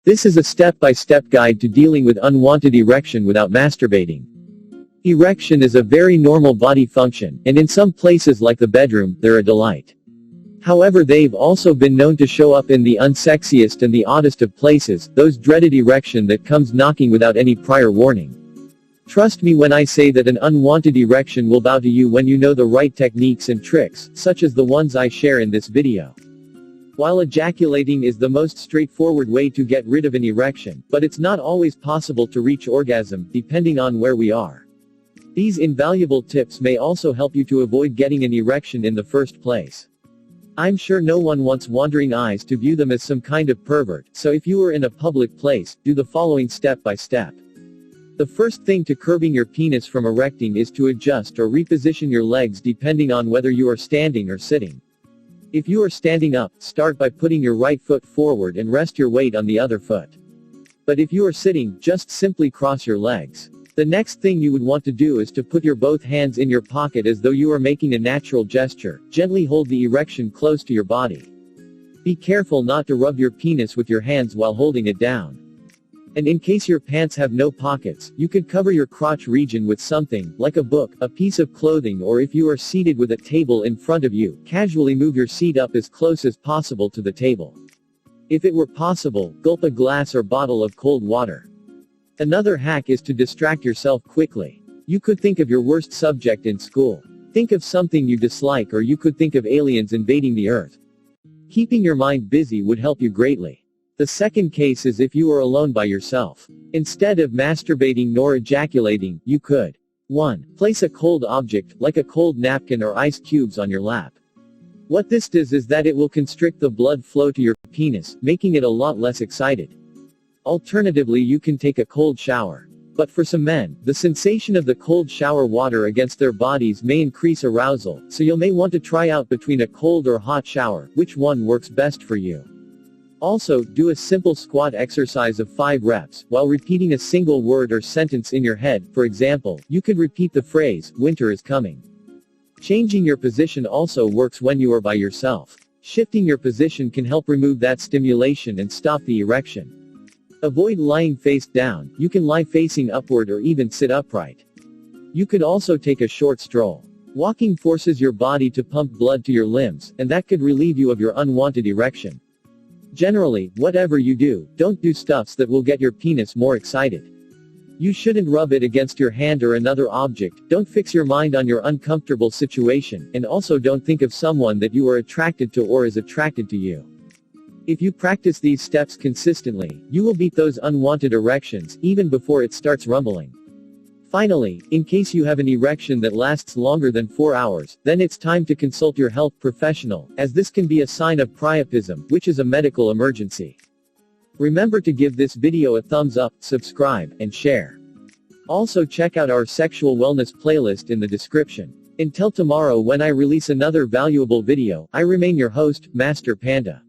This is a step-by-step guide to dealing with unwanted erection without masturbating. Erection is a very normal body function, and in some places like the bedroom, they're a delight. However, they've also been known to show up in the unsexiest and the oddest of places, those dreaded erection that comes knocking without any prior warning. Trust me when I say that an unwanted erection will bow to you when you know the right techniques and tricks, such as the ones I share in this video. While ejaculating is the most straightforward way to get rid of an erection, but it's not always possible to reach orgasm, depending on where we are. These invaluable tips may also help you to avoid getting an erection in the first place. I'm sure no one wants wandering eyes to view them as some kind of pervert, so if you are in a public place, do the following step by step. The first thing to curbing your penis from erecting is to adjust or reposition your legs depending on whether you are standing or sitting. If you are standing up, start by putting your right foot forward and rest your weight on the other foot. But if you are sitting, just simply cross your legs. The next thing you would want to do is to put your both hands in your pocket as though you are making a natural gesture. Gently hold the erection close to your body. Be careful not to rub your penis with your hands while holding it down. And in case your pants have no pockets, you could cover your crotch region with something, like a book, a piece of clothing, or if you are seated with a table in front of you, casually move your seat up as close as possible to the table. If it were possible, gulp a glass or bottle of cold water. Another hack is to distract yourself quickly. You could think of your worst subject in school. Think of something you dislike, or you could think of aliens invading the earth. Keeping your mind busy would help you greatly. The second case is if you are alone by yourself. Instead of masturbating nor ejaculating, you could 1. Place a cold object, like a cold napkin or ice cubes, on your lap. What this does is that it will constrict the blood flow to your penis, making it a lot less excited. Alternatively, you can take a cold shower. But for some men, the sensation of the cold shower water against their bodies may increase arousal, so you may want to try out between a cold or hot shower, which one works best for you. Also, do a simple squat exercise of 5 reps, while repeating a single word or sentence in your head. For example, you could repeat the phrase, "Winter is coming." Changing your position also works when you are by yourself. Shifting your position can help remove that stimulation and stop the erection. Avoid lying face down. You can lie facing upward or even sit upright. You could also take a short stroll. Walking forces your body to pump blood to your limbs, and that could relieve you of your unwanted erection. Generally, whatever you do, don't do stuffs that will get your penis more excited. You shouldn't rub it against your hand or another object, don't fix your mind on your uncomfortable situation, and also don't think of someone that you are attracted to or is attracted to you. If you practice these steps consistently, you will beat those unwanted erections, even before it starts rumbling. Finally, in case you have an erection that lasts longer than 4 hours, then it's time to consult your health professional, as this can be a sign of priapism, which is a medical emergency. Remember to give this video a thumbs up, subscribe, and share. Also check out our sexual wellness playlist in the description. Until tomorrow when I release another valuable video, I remain your host, Master Panda.